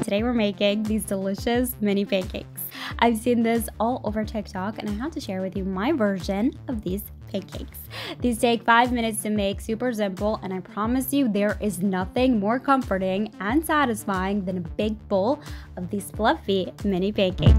today we're making these delicious mini pancakes. I've seen this all over TikTok and I have to share with you my version of these pancakes. These take 5 minutes to make, super simple, and I promise you there is nothing more comforting and satisfying than a big bowl of these fluffy mini pancakes.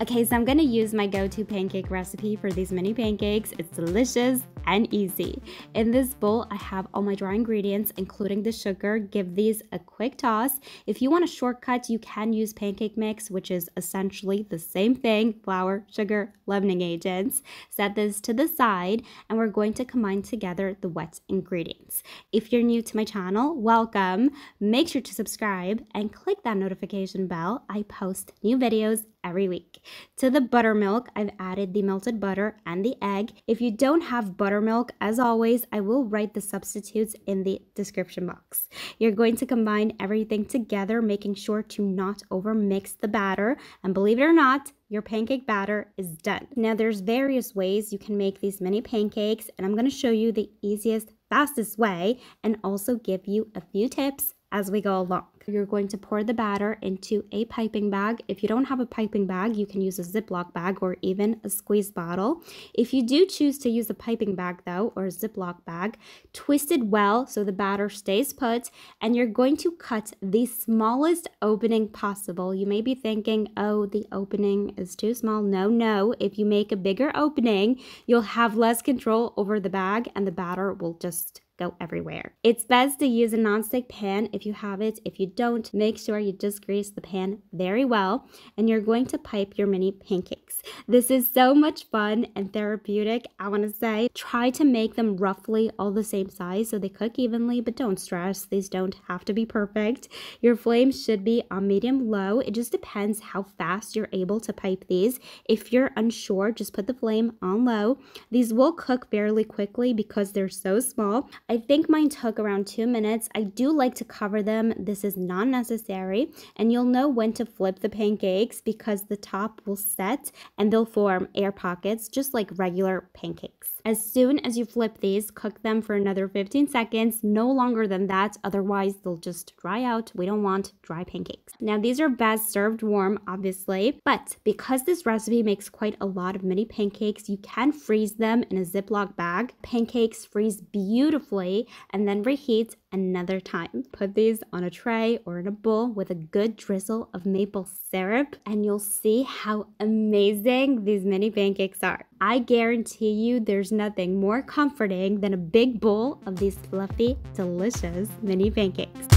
Okay, so I'm gonna use my go-to pancake recipe for these mini pancakes. It's delicious and easy. In this bowl, I have all my dry ingredients, including the sugar. Give these a quick toss. If you want a shortcut, you can use pancake mix, which is essentially the same thing: flour, sugar, leavening agents. Set this to the side, and we're going to combine together the wet ingredients. If you're new to my channel, welcome. Make sure to subscribe and click that notification bell. I post new videos every week. To the buttermilk, I've added the melted butter and the egg. If you don't have buttermilk, as always, I will write the substitutes in the description box. You're going to combine everything together, making sure to not overmix the batter. And believe it or not, your pancake batter is done. Now there's various ways you can make these mini pancakes, and I'm going to show you the easiest, fastest way and also give you a few tips as we go along. You're going to pour the batter into a piping bag. If you don't have a piping bag, you can use a Ziploc bag or even a squeeze bottle. If you do choose to use a piping bag though, or a Ziploc bag, twist it well so the batter stays put, and you're going to cut the smallest opening possible. You may be thinking, oh, the opening is too small. No. If you make a bigger opening, you'll have less control over the bag and the batter will just go everywhere. It's best to use a nonstick pan if you have it. If you don't, make sure you just grease the pan very well, and you're going to pipe your mini pancakes. This is so much fun and therapeutic. I want to say, try to make them roughly all the same size so they cook evenly, but don't stress. These don't have to be perfect. Your flame should be on medium-low. It just depends how fast you're able to pipe these. If you're unsure, just put the flame on low. These will cook fairly quickly because they're so small. I think mine took around 2 minutes. I do like to cover them. This is not necessary, and you'll know when to flip the pancakes because the top will set and they'll form air pockets just like regular pancakes. As soon as you flip these, cook them for another 15 seconds, no longer than that, otherwise they'll just dry out. We don't want dry pancakes. Now these are best served warm, obviously, but because this recipe makes quite a lot of mini pancakes, you can freeze them in a Ziploc bag. Pancakes freeze beautifully and then reheat another time. Put these on a tray or in a bowl with a good drizzle of maple syrup, and you'll see how amazing these mini pancakes are. I guarantee you there's nothing more comforting than a big bowl of these fluffy, delicious mini pancakes.